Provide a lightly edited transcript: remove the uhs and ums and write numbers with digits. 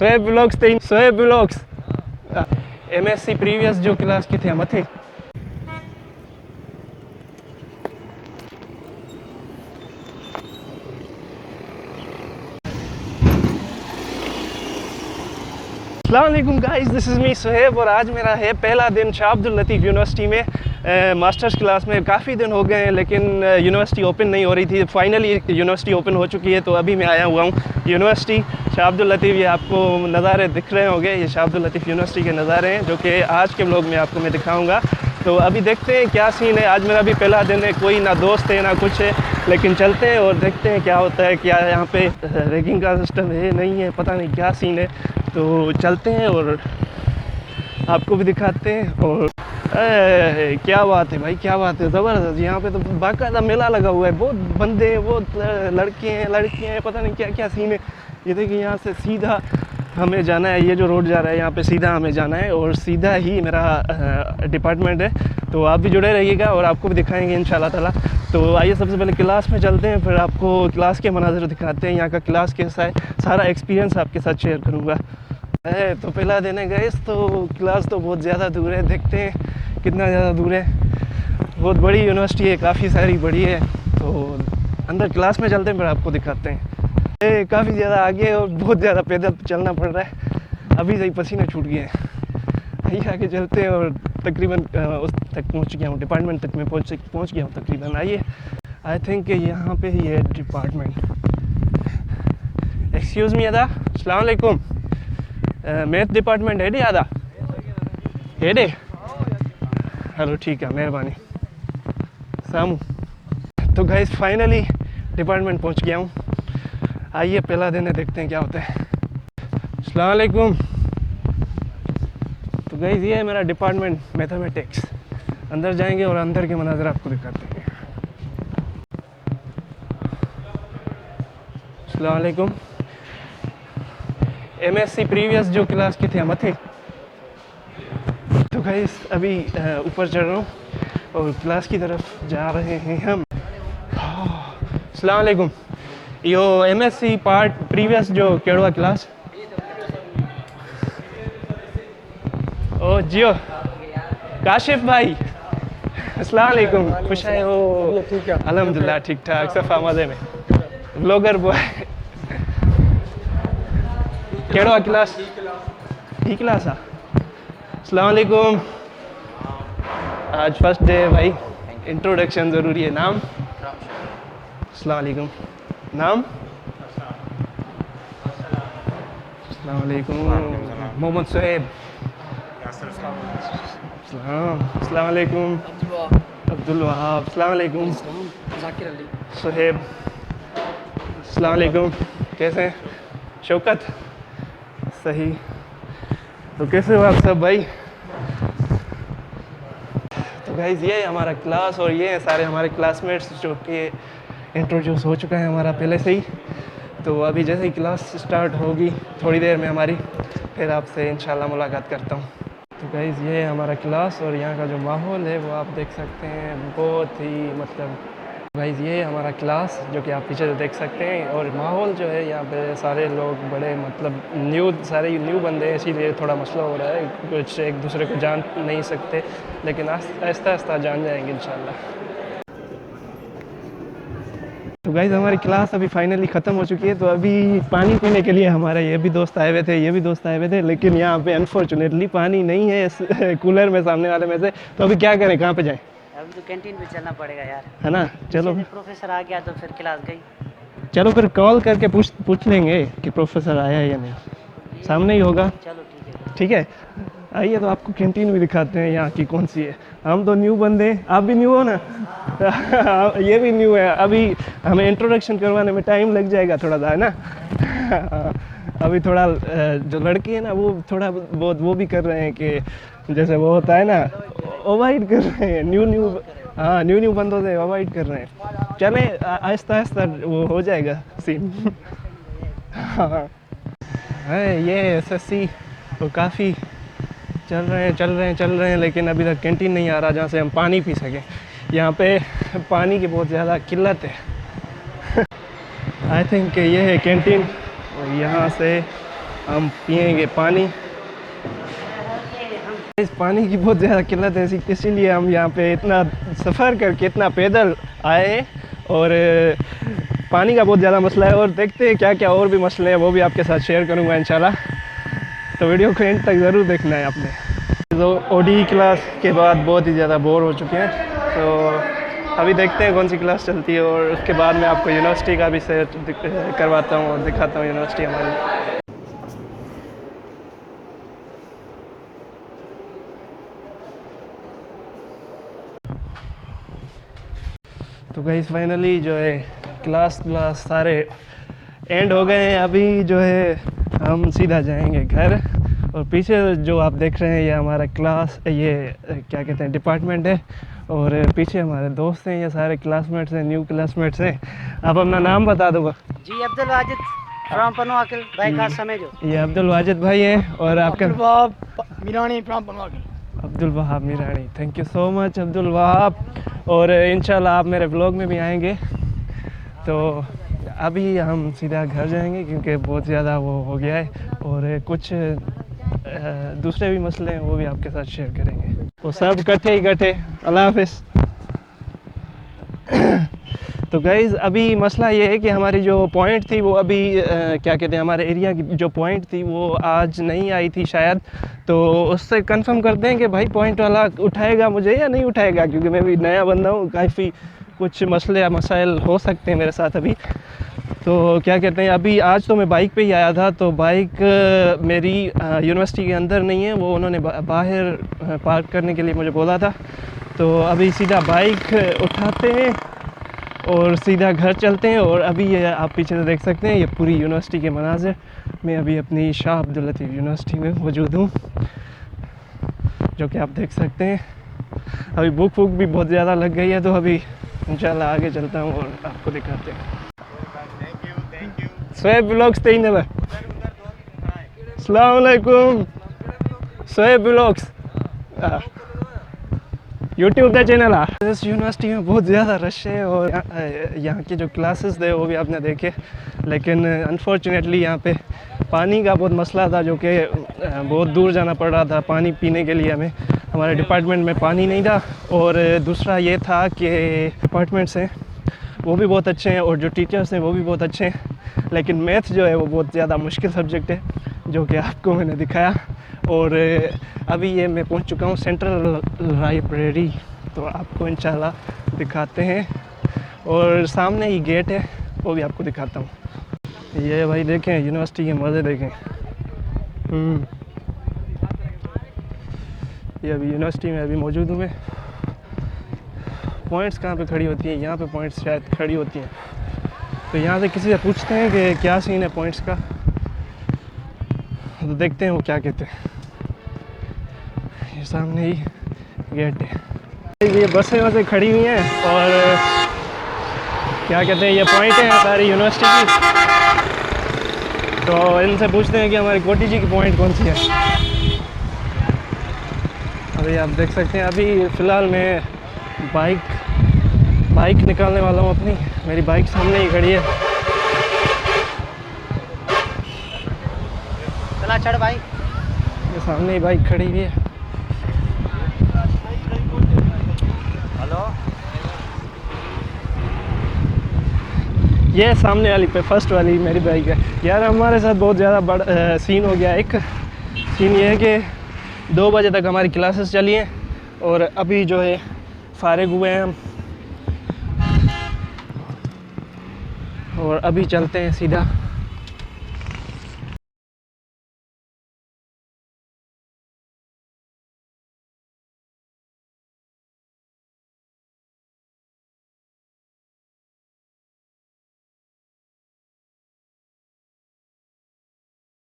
Sohaib blogs थे, Sohaib blogs MSc previous जो class के थे हम थे। अस्सलाम वालेकुम guys, this is me Sohaib और आज मेरा है पहला दिन शाह अब्दुल लतीफ़ यूनिवर्सिटी में मास्टर्स क्लास में। काफ़ी दिन हो गए हैं लेकिन यूनिवर्सिटी ओपन नहीं हो रही थी। फाइनली यूनिवर्सिटी ओपन हो चुकी है तो अभी मैं आया हुआ हूँ यूनिवर्सिटी शाह अब्दुल लतीफ़। ये आपको नज़ारे दिख रहे होंगे, ये शाह अब्दुल लतीफ़ यूनिवर्सिटी के नज़ारे हैं जो कि आज के व्लॉग में आपको मैं दिखाऊँगा। तो अभी देखते हैं क्या सीन है। आज मेरा भी पहला दिन है, कोई ना दोस्त है ना कुछ है, लेकिन चलते हैं और देखते हैं क्या होता है। क्या यहाँ पे रैगिंग का सिस्टम है नहीं है, पता नहीं क्या सीन है। तो चलते हैं और आपको भी दिखाते हैं। और क्या बात है भाई, क्या बात है, ज़बरदस्त। यहाँ पे तो बाकायदा मेला लगा हुआ है, बहुत बंदे हैं, बहुत लड़के हैं लड़कियाँ हैं, पता नहीं क्या क्या सीन है। ये देखिए यहाँ से सीधा हमें जाना है, ये जो रोड जा रहा है यहाँ पे सीधा हमें जाना है और सीधा ही मेरा डिपार्टमेंट है। तो आप भी जुड़े रहिएगा और आपको भी दिखाएंगे इंशाल्लाह ताला। तो आइए सबसे पहले क्लास में चलते हैं, फिर आपको क्लास के मनाज़र दिखाते हैं, यहाँ का क्लास कैसा है, सारा एक्सपीरियंस आपके साथ शेयर करूँगा। तो पहला दिन है गाइस, तो क्लास तो बहुत ज़्यादा दूर है, देखते हैं कितना ज़्यादा दूर है। बहुत बड़ी यूनिवर्सिटी है, काफ़ी सारी बड़ी है। तो अंदर क्लास में चलते हैं फिर आपको दिखाते हैं। काफ़ी ज़्यादा आगे और बहुत ज़्यादा पैदल चलना पड़ रहा है, अभी से ही पसीने छूट गए हैं। आइए आगे चलते हैं और तकरीबन उस तक पहुंच गया हूँ, डिपार्टमेंट तक मैं पहुंच गया हूँ तकरीबन। आइए, आई थिंक यहाँ पे ही है डिपार्टमेंट। एक्सक्यूज़ मी अदा, अस्सलाम वालेकुम। मैथ डिपार्टमेंट है डी आदा है डे? हेलो ठीक है, मेहरबानी सामू। तो गाइस फाइनली डिपार्टमेंट पहुंच गया हूँ। आइए पहला दिन है, देखते हैं क्या होता है। अस्सलाम वालेकुम। तो गाइस ये है मेरा डिपार्टमेंट मैथमेटिक्स। अंदर जाएंगे और अंदर के मनाज़र आपको दिखाते हैं। अस्सलाम वालेकुम। MSc प्रीवियस जो क्लास के थे हम थे। तो गाइस अभी ऊपर चढ़ रहा हूँ और क्लास की तरफ जा रहे हैं हम। अस्सलाम वालेकुम। यो MSc पार्ट प्रीवियस जो केड़वा क्लास? ओ जियो काशिफ भाई, अस्सलाम वालेकुम, खुश आए हो? ठीक है अल्हम्दुलिल्लाह ठीक ठाक, सफ़ा मज़े में। ब्लॉगर बॉय केड़वा क्लास? ई क्लास आ। अस्सलाम वालेकुम। आज फर्स्ट डे है भाई, इंट्रोडक्शन ज़रूरी है। नाम? अस्सलाम वालेकुम। नाम? अस्सलाम वालेकुम। मोहम्मद सोहेब। अस्सलाम वालेकुम। अब्दुल वहाब। अस्सलाम वालेकुम। जाकिर अली। सोहेब। अस्सलाम वालेकुम। कैसे हैं? शौकत। सही। तो कैसे हो आप सब भाई? तो गाइस ये है हमारा क्लास और ये हैं सारे हमारे क्लासमेट्स जो कि इंट्रोड्यूस हो चुका है हमारा पहले से ही। तो अभी जैसे ही क्लास स्टार्ट होगी थोड़ी देर में हमारी, फिर आपसे इंशाल्लाह मुलाकात करता हूँ। तो गाइस ये है हमारा क्लास और यहाँ का जो माहौल है वो आप देख सकते हैं, बहुत ही मतलब। गाइस ये है हमारा क्लास जो कि आप पीछे से देख सकते हैं और माहौल जो है यहाँ पे सारे लोग बड़े मतलब सारे न्यू बंदे हैं, इसीलिए थोड़ा मसला हो रहा है, कुछ एक दूसरे को जान नहीं सकते, लेकिन आहिस्ता आहिस्ता जान जाएंगे इंशाल्लाह। तो गाइस हमारी क्लास अभी फाइनली ख़त्म हो चुकी है। तो अभी पानी पीने के लिए हमारे ये भी दोस्त आए हुए थे, ये भी दोस्त आए हुए थे, लेकिन यहाँ पे अनफॉर्चुनेटली पानी नहीं है इस कूलर में सामने वाले में से। तो अभी क्या करें, कहाँ पे जाएं? अभी तो कैंटीन पे चलना पड़ेगा यार, है ना। चलो प्रोफेसर आ गया तो फिर क्लास गई। चलो फिर कॉल करके पूछ लेंगे कि प्रोफेसर आया है या नहीं, सामने ही होगा। चलो ठीक है। ठीक है, आइए तो आपको कैंटीन भी दिखाते हैं यहाँ की कौन सी है। हम तो न्यू बंदे हैं, आप भी न्यू हो ना? ये भी न्यू है, अभी हमें इंट्रोडक्शन करवाने में टाइम लग जाएगा थोड़ा सा, है ना। अभी थोड़ा जो लड़के हैं ना वो थोड़ा बहुत वो भी कर रहे हैं कि जैसे वो होता है ना, अवॉइड कर रहे हैं न्यू बंदों से अवॉइड कर रहे हैं। चले आहिस्ता आहिस्ता वो हो जाएगा सीन। हाँ है ये SSC तो काफ़ी चल रहे हैं लेकिन अभी तक कैंटीन नहीं आ रहा जहाँ से हम पानी पी सकें। यहाँ पे पानी की बहुत ज़्यादा किल्लत है। आई थिंक ये है कैंटीन और यहाँ से हम पिएंगे पानी। इस पानी की बहुत ज़्यादा किल्लत है, इसीलिए हम यहाँ पे इतना सफ़र करके इतना पैदल आए हैं। और पानी का बहुत ज़्यादा मसला है, और देखते हैं क्या क्या और भी मसले हैं, वो भी आपके साथ शेयर करूँगा इंशाल्लाह। तो वीडियो को एंड तक ज़रूर देखना है आपने। तो ओडी क्लास के बाद बहुत ही ज़्यादा बोर हो चुके हैं, तो अभी देखते हैं कौन सी क्लास चलती है, और उसके बाद मैं आपको यूनिवर्सिटी का भी सैर करवाता हूँ और दिखाता हूँ यूनिवर्सिटी हमारी। तो गाइस फाइनली जो है क्लास सारे एंड हो गए हैं। अभी जो है हम सीधा जाएंगे घर, और पीछे जो आप देख रहे हैं ये हमारा क्लास, ये क्या कहते हैं डिपार्टमेंट है, और पीछे हमारे दोस्त हैं, ये सारे क्लासमेट्स हैं, न्यू क्लासमेट्स हैं। आप अपना नाम बता दो। जी अब्दुल वाजिद फ्रॉम पनवाकिल, भाई खास समझो। ये अब्दुल वाजिद भाई हैं, और आपका मीरानी फ्रॉम पनवाकिल। Abdul Wahab Mirani, thank you so much Abdul Wahab. और इंशाल्लाह आप मेरे ब्लॉग में भी आएंगे। तो अभी हम सीधा घर जाएंगे क्योंकि बहुत ज़्यादा वो हो गया है, और कुछ दूसरे भी मसले हैं वो भी आपके साथ शेयर करेंगे। वो सब इकट्ठे। अल्लाह हाफिज़। तो गाइज़ अभी मसला ये है कि हमारी जो पॉइंट थी वो अभी क्या कहते हैं, हमारे एरिया की जो पॉइंट थी वो आज नहीं आई थी शायद। तो उससे कंफर्म करते हैं कि भाई पॉइंट वाला उठाएगा मुझे या नहीं उठाएगा, क्योंकि मैं भी नया बंदा हूँ, काफ़ी कुछ मसले या मसाइल हो सकते हैं मेरे साथ अभी। तो क्या कहते हैं, अभी आज तो मैं बाइक पे ही आया था, तो बाइक मेरी यूनिवर्सिटी के अंदर नहीं है, वो उन्होंने बाहर पार्क करने के लिए मुझे बोला था। तो अभी सीधा बाइक उठाते हैं और सीधा घर चलते हैं। और अभी ये आप पीछे से देख सकते हैं ये पूरी यूनिवर्सिटी के मनाज़िर। मैं अभी अपनी शाह अब्दुल लतीफ़ यूनिवर्सिटी में मौजूद हूँ, जो कि आप देख सकते हैं। अभी भूख भी बहुत ज़्यादा लग गई है, तो अभी इंशाल्लाह आगे चलता हूँ और आपको दिखाते हैं। सोएब ब्लॉग्स तीन नंबर। अस्सलाम वालेकुम। सोएब ब्लॉग्स यूट्यूब का चैनल है। इस यूनिवर्सिटी में बहुत ज़्यादा रश है, और यहाँ के जो क्लासेस थे वो भी आपने देखे, लेकिन अनफॉर्चुनेटली यहाँ पे पानी का बहुत मसला था, जो कि बहुत दूर जाना पड़ रहा था पानी पीने के लिए हमें। हमारे डिपार्टमेंट में पानी नहीं था, और दूसरा ये था कि डिपार्टमेंट्स हैं वो भी बहुत अच्छे हैं, और जो टीचर्स हैं वो भी बहुत अच्छे हैं, लेकिन मैथ जो है वो बहुत ज़्यादा मुश्किल सब्जेक्ट है, जो कि आपको मैंने दिखाया। और अभी ये मैं पहुंच चुका हूँ सेंट्रल लाइब्रेरी, तो आपको इंशाल्लाह दिखाते हैं। और सामने ही गेट है, वो भी आपको दिखाता हूँ। ये भाई देखें यूनिवर्सिटी के मज़े देखें। ये अभी यूनिवर्सिटी में अभी मौजूद हूँ मैं। पॉइंट्स कहाँ पे खड़ी होती हैं? यहाँ पे पॉइंट्स शायद खड़ी होती हैं। तो यहाँ से किसी से पूछते हैं कि क्या सीन है पॉइंट्स का, तो देखते हैं वो क्या कहते हैं। ये सामने ही गेट है। ये बसें खड़ी हुई हैं, और क्या कहते हैं ये पॉइंट है सारी यूनिवर्सिटी की। तो इनसे पूछते हैं कि हमारी कोटी जी की पॉइंट कौन सी है। अभी आप देख सकते हैं, अभी फ़िलहाल मैं बाइक निकालने वाला हूँ अपनी। मेरी बाइक सामने ही खड़ी है। चला चढ़ भाई। ये सामने ही बाइक खड़ी हुई है। हेलो, ये सामने वाली पे फर्स्ट वाली मेरी बाइक है। यार हमारे साथ बहुत ज़्यादा बड़ा सीन हो गया। एक सीन ये है कि 2 बजे तक हमारी क्लासेस चली हैं, और अभी जो है फारिग हुए हैं हम, और अभी चलते हैं सीधा